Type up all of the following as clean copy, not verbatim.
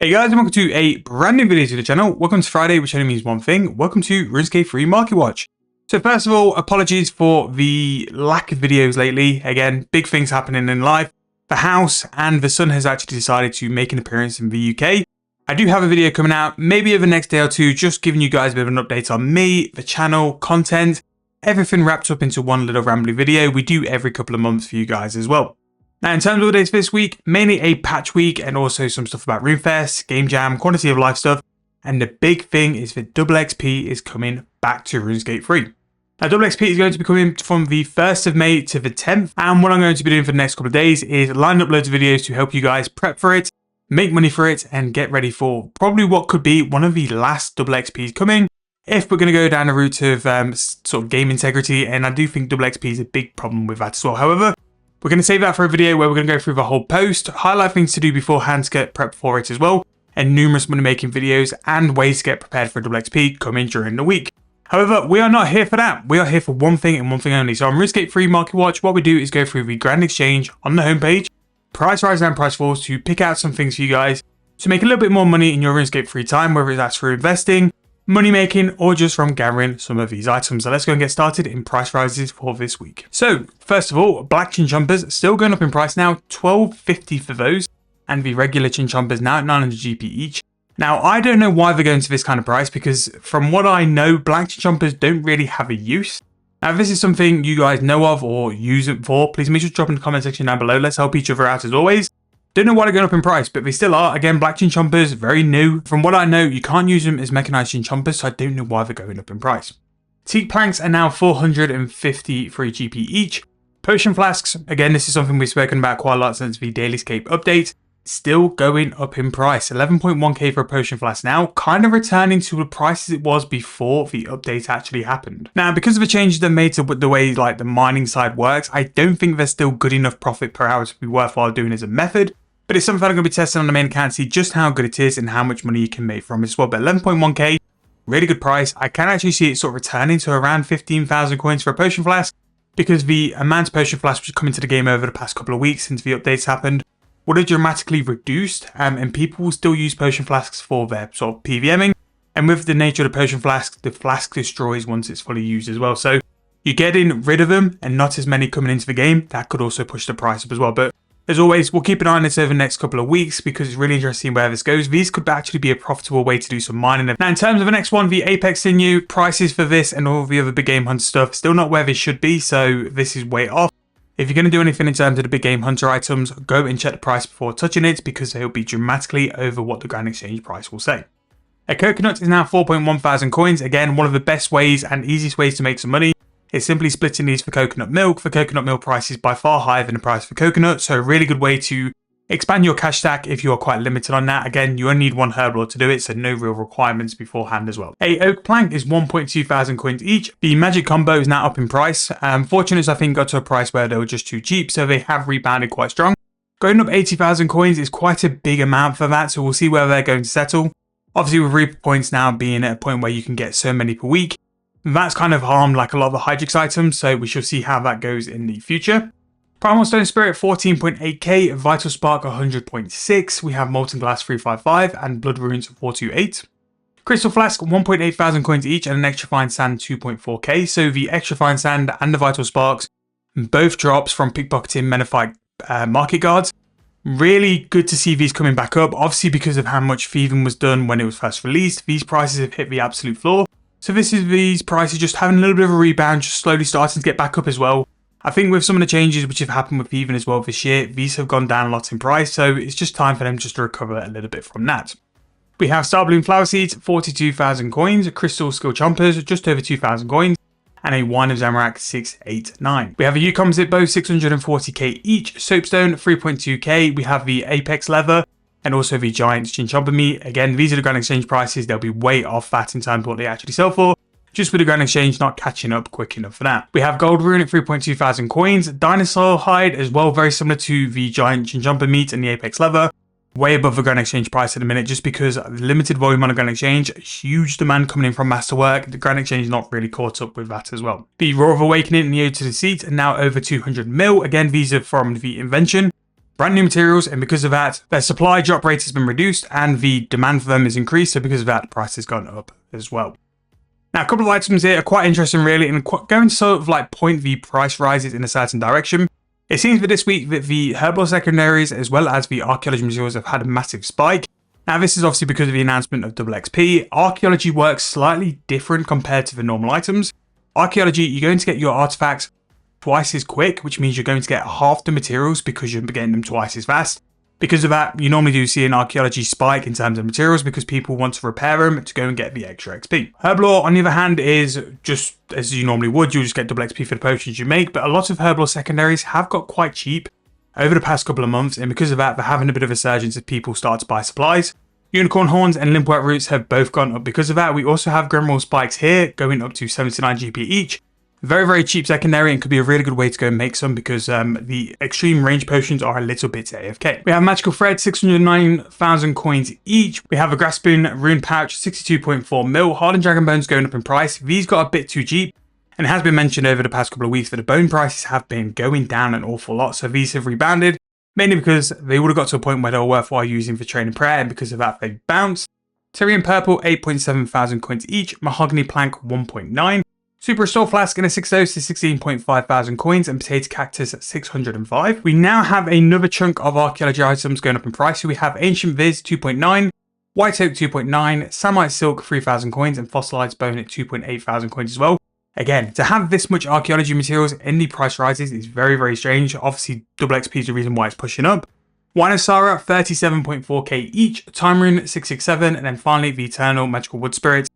Hey guys, and welcome to a brand new video to the channel. Welcome to Friday, which only means one thing. Welcome to Runescape free Marketwatch. So first of all, apologies for the lack of videos lately. Again, big things happening in life. The house and the sun has actually decided to make an appearance in the UK. I do have a video coming out maybe over the next day or two, just giving you guys a bit of an update on me, the channel, content, everything wrapped up into one little rambly video. We do every couple of months for you guys as well. Now, in terms of updates this week, mainly a patch week and also some stuff about Runefest, Game Jam, quality of life stuff. And the big thing is that double XP is coming back to RuneScape 3. Now, double XP is going to be coming from the 1st of May to the 10th. And what I'm going to be doing for the next couple of days is line up loads of videos to help you guys prep for it, make money for it, and get ready for probably what could be one of the last double XPs coming. If we're going to go down the route of sort of game integrity, and I do think double XP is a big problem with that as well. However, we're going to save that for a video where we're going to go through the whole post, highlight things to do beforehand to get prepped for it as well, and numerous money making videos and ways to get prepared for double XP coming during the week. However, we are not here for that. We are here for one thing and one thing only. So on RuneScape free Marketwatch, what we do is go through the grand exchange on the homepage, price rise and price falls to pick out some things for you guys to make a little bit more money in your RuneScape free time, whether that's through investing, money making, or just from gathering some of these items. So let's go and get started in price rises for this week. So first of all, black chin chompers still going up in price now, $12.50 for those, and the regular chin chompers now at 900 GP each. Now, I don't know why they're going to this kind of price, because from what I know, black chin chompers don't really have a use. Now, if this is something you guys know of or use it for, please make sure to drop in the comment section down below. Let's help each other out as always. Don't know why they're going up in price, but they still are. Again, black chin chompers, very new. From what I know, you can't use them as mechanized chin chompers, so I don't know why they're going up in price. Teak planks are now 450 free GP each. Potion flasks, again, this is something we've spoken about quite a lot since the Dailyscape update. Still going up in price. 11.1k for a potion flask now, kind of returning to the prices it was before the update actually happened. Now, because of the changes they made to the way like the mining side works, I don't think there's still good enough profit per hour to be worthwhile doing as a method. But it's something I'm going to be testing on the main account to see just how good it is and how much money you can make from it as well. But 11.1k, really good price. I can actually see it sort of returning to around 15,000 coins for a potion flask, because the amount of potion flasks which come into the game over the past couple of weeks since the updates happened would have dramatically reduced, and people will still use potion flasks for their sort of PVMing. And with the nature of the potion flask, the flask destroys once it's fully used as well. So you're getting rid of them and not as many coming into the game. That could also push the price up as well. But as always, we'll keep an eye on this over the next couple of weeks because it's really interesting where this goes. These could actually be a profitable way to do some mining. Now, in terms of the next one, the Apex Sinew, prices for this and all the other big game hunter stuff, still not where they should be, so this is way off. If you're going to do anything in terms of the big game hunter items, go and check the price before touching it because they'll be dramatically over what the grand exchange price will say. A coconut is now 4.1 thousand coins. Again, one of the best ways and easiest ways to make some money. It's simply splitting these for coconut milk. The coconut milk price is by far higher than the price for coconut, so a really good way to expand your cash stack if you are quite limited on that. Again, you only need one herb lord to do it, so no real requirements beforehand as well. A oak plank is 1.2 thousand coins each. The magic combo is now up in price. Fortunates, I think, got to a price where they were just too cheap, so they have rebounded quite strong. Going up 80,000 coins is quite a big amount for that, so we'll see where they're going to settle. Obviously, with Reaper points now being at a point where you can get so many per week, that's kind of harmed like a lot of the Hydrix items, so we shall see how that goes in the future. Primal Stone Spirit 14.8k, Vital Spark 100.6, we have Molten Glass 355 and Blood Runes 428. Crystal Flask 1.8 thousand coins each and an Extra Fine Sand 2.4k, so the Extra Fine Sand and the Vital Sparks both drops from pickpocketing Menophyte market guards. Really good to see these coming back up, obviously because of how much thieving was done when it was first released. These prices have hit the absolute floor. So this is these prices just having a little bit of a rebound, just slowly starting to get back up as well. I think with some of the changes which have happened with Thieving as well this year, these have gone down a lot in price, so it's just time for them just to recover a little bit from that. We have Star Bloom Flower Seeds, 42,000 coins, Crystal Skill Chompers, just over 2,000 coins, and a Wine of Zamorak 689. We have a U-Composite Bow, 640k each, Soapstone, 3.2k, we have the Apex Leather, and also the Giant Chinchomper meat. Again, these are the grand exchange prices. They'll be way off that in terms of what they actually sell for, just with the grand exchange not catching up quick enough for that. We have Gold Rune at 3.2 thousand coins, Dinosaur Hide as well, very similar to the Giant Chinchomper meat and the Apex Leather. Way above the grand exchange price at the minute, just because limited volume on the grand exchange, huge demand coming in from Masterwork. The grand exchange is not really caught up with that as well. The Roar of Awakening and the Ode to Deceit are now over 200 mil. Again, these are from the invention. brand new materials, and because of that, their supply drop rate has been reduced and the demand for them is increased, so because of that, the price has gone up as well. Now, a couple of items here are quite interesting really, and going to sort of like point the price rises in a certain direction. It seems that this week that the herbal secondaries as well as the archaeology materials have had a massive spike. Now, this is obviously because of the announcement of double XP. Archaeology works slightly different compared to the normal items. Archaeology, you're going to get your artifacts twice as quick, which means you're going to get half the materials because you're getting them twice as fast. Because of that, you normally do see an archaeology spike in terms of materials because people want to repair them to go and get the extra XP. Herblore, on the other hand, is just as you normally would. You'll just get double XP for the potions you make, but a lot of Herblore secondaries have got quite cheap over the past couple of months, and because of that, they're having a bit of a surge as people start to buy supplies. Unicorn horns and limpwork roots have both gone up because of that. We also have Grimwall spikes here going up to 79 GP each. Very, very cheap secondary, and could be a really good way to go and make some because the extreme range potions are a little bit AFK. We have magical thread, 609,000 coins each. We have a grass spoon rune pouch, 62.4 mil. Hardened dragon bones going up in price. These got a bit too cheap. And it has been mentioned over the past couple of weeks that the bone prices have been going down an awful lot. So these have rebounded, mainly because they would have got to a point where they were worthwhile using for training prayer, and because of that, they bounced. Tyrian purple, 8.7 thousand coins each. Mahogany plank, 1.9. Super Restore Flask in a 6 dose to 16.5 thousand coins, and Potato Cactus at 605. We now have another chunk of archaeology items going up in price. So we have Ancient Viz 2.9, White Oak 2.9, Samite Silk 3,000 coins, and Fossilized Bone at 2.8 thousand coins as well. Again, to have this much archaeology materials in the price rises is very, very strange. Obviously, double XP is the reason why it's pushing up. Wine of Sara 37.4k each, Time Rune 667, and then finally the Eternal Magical Wood Spirits.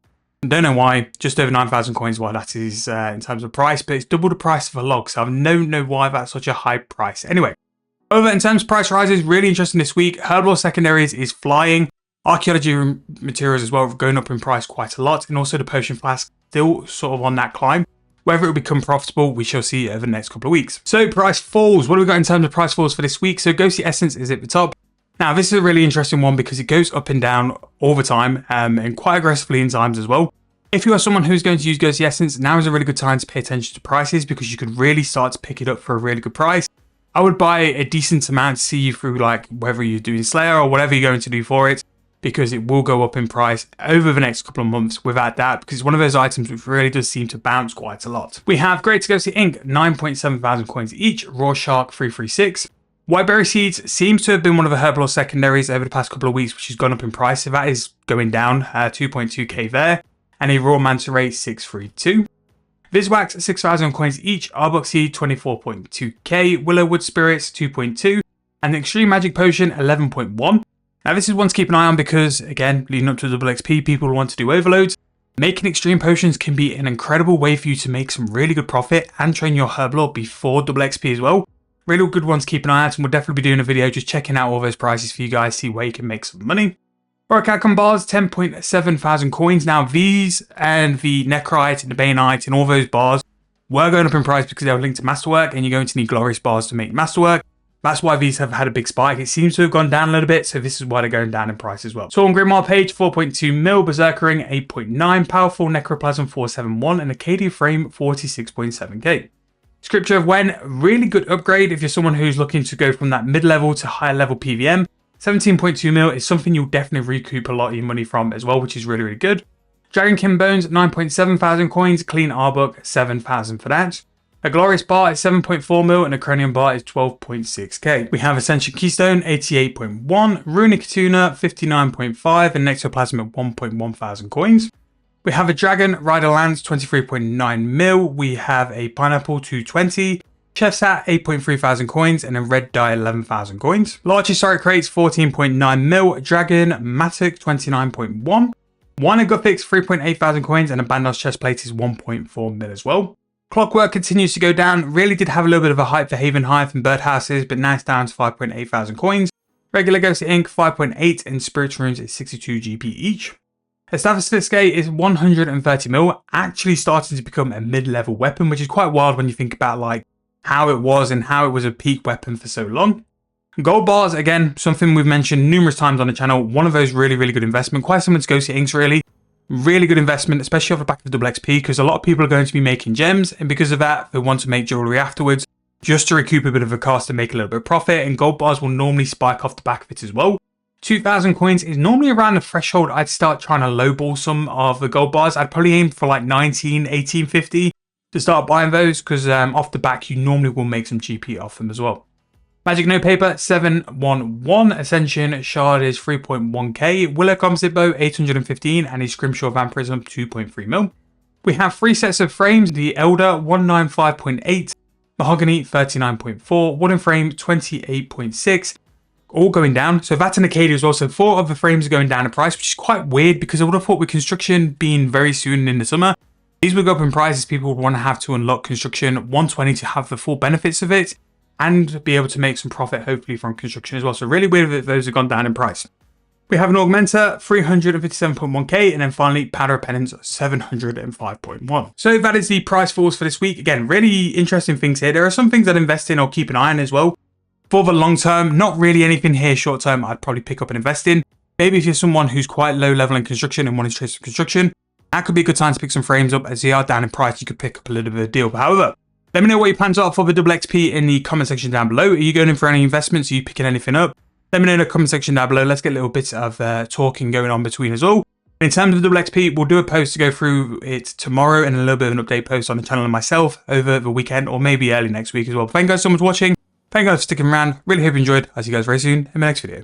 Don't know why, just over 9,000 coins why that is in terms of price, but it's double the price of a log, so I don't know why that's such a high price. Anyway, over in terms of price rises, really interesting this week. Herblore secondaries is flying. Archaeology materials as well going up in price quite a lot, and also the potion flask still sort of on that climb. Whether it will become profitable, we shall see over the next couple of weeks. So price falls, what do we got in terms of price falls for this week? So Ghostly Essence is at the top. Now this is a really interesting one because it goes up and down all the time and quite aggressively in times as well. If you are someone who's going to use Ghostly Essence, now is a really good time to pay attention to prices because you could really start to pick it up for a really good price. I would buy a decent amount to see you through, like whether you're doing Slayer or whatever you're going to do for it, because it will go up in price over the next couple of months without that, because it's one of those items which really does seem to bounce quite a lot. We have Great Ghostly Ink, 9.7 thousand coins each, Raw Shark 336. Whiteberry Seeds seems to have been one of the Herblore secondaries over the past couple of weeks, which has gone up in price, so that is going down, 2.2k there, and a Raw Manta Ray 632. Viswax, 6,000 coins each, Arbok Seed 24.2k, Willow Wood Spirits 2.2, and the Extreme Magic Potion 11.1. Now this is one to keep an eye on because, again, leading up to double XP, people want to do overloads. Making extreme potions can be an incredible way for you to make some really good profit and train your Herblore before double XP as well. Really good ones to keep an eye out, and we'll definitely be doing a video just checking out all those prices for you guys, see where you can make some money. Orichalcum bars, 10.7 thousand coins. Now these and the Necrite and the Baneite and all those bars were going up in price because they were linked to Masterwork, and you're going to need Glorious bars to make Masterwork. That's why these have had a big spike. It seems to have gone down a little bit, so this is why they're going down in price as well. Torn Grimoire Page, 4.2 mil, Berserker Ring, 8.9, Powerful Necroplasm, 471, and Acadia Frame, 46.7k. Scripture of Wen, really good upgrade if you're someone who's looking to go from that mid-level to higher level PVM. 17.2 mil is something you'll definitely recoup a lot of your money from as well, which is really, really good. Dragonkin Bones, 9.7 thousand coins, Clean Arbok, 7,000 for that. A Glorious Bar is 7.4 mil and a Cranium Bar is 12.6k. We have Ascension Keystone, 88.1, Runic Tuna, 59.5, and Nectoplasm at 1.1 thousand coins. We have a Dragon Rider Lance, 23.9 mil. We have a Pineapple, 220. Chef's Hat, 8.3 thousand coins, and a Red Dye, 11,000 coins. Large Historic Crates, 14.9 mil. Dragon Matic, 29.1. One Guffix, 3.8 thousand coins, and a Bandos Chestplate is 1.4 mil as well. Clockwork continues to go down. Really did have a little bit of a hype for Haven Hive and Birdhouses, but now it's down to 5.8 thousand coins. Regular Ghostly Ink, 5.8, and Spirit Runes is 62 GP each. Estavisfiske is 130 mil, actually starting to become a mid-level weapon, which is quite wild when you think about like how it was and how it was a peak weapon for so long. Gold bars, again, something we've mentioned numerous times on the channel. One of those really, really good investment. Quite similar to Ghostly Inks, really. Really good investment, especially off the back of double XP, because a lot of people are going to be making gems, and because of that, they want to make jewelry afterwards. just to recoup a bit of a cost and make a little bit of profit, and gold bars will normally spike off the back of it as well. 2,000 coins is normally around the threshold I'd start trying to lowball some of the gold bars. I'd probably aim for like 19, 1850 to start buying those, because off the back you normally will make some GP off them as well. Magic Notepaper 711, Ascension Shard is 3.1k, Willow Composite Bow 815, and a Scrimshaw Vampirism 2.3 mil. We have 3 sets of frames, the Elder 195.8, Mahogany 39.4, Wooden Frame 28.6, all going down. So that's an Acadia as well. So 4 of the frames are going down in price, which is quite weird, because I would have thought with construction being very soon in the summer, these would go up in price as people would want to have to unlock construction 120 to have the full benefits of it and be able to make some profit hopefully from construction as well. So really weird that those have gone down in price. We have an Augmenter 357.1k, and then finally Powder of Penance 705.1. So that is the price falls for this week. Again, really interesting things here. There are some things I'd invest in or keep an eye on as well. For the long term, not really anything here short term I'd probably pick up and invest in. Maybe if you're someone who's quite low level in construction and wanting to trade some construction, that could be a good time to pick some frames up. As they are down in price, you could pick up a little bit of a deal. But however, let me know what your plans are for the double XP in the comment section down below. Are you going in for any investments? Are you picking anything up? Let me know in the comment section down below. Let's get a little bit of talking going on between us all. In terms of double XP, we'll do a post to go through it tomorrow and a little bit of an update post on the channel and myself over the weekend or maybe early next week as well. Thank you guys so much for watching. Thank you guys for sticking around. Really hope you enjoyed. I'll see you guys very soon in my next video.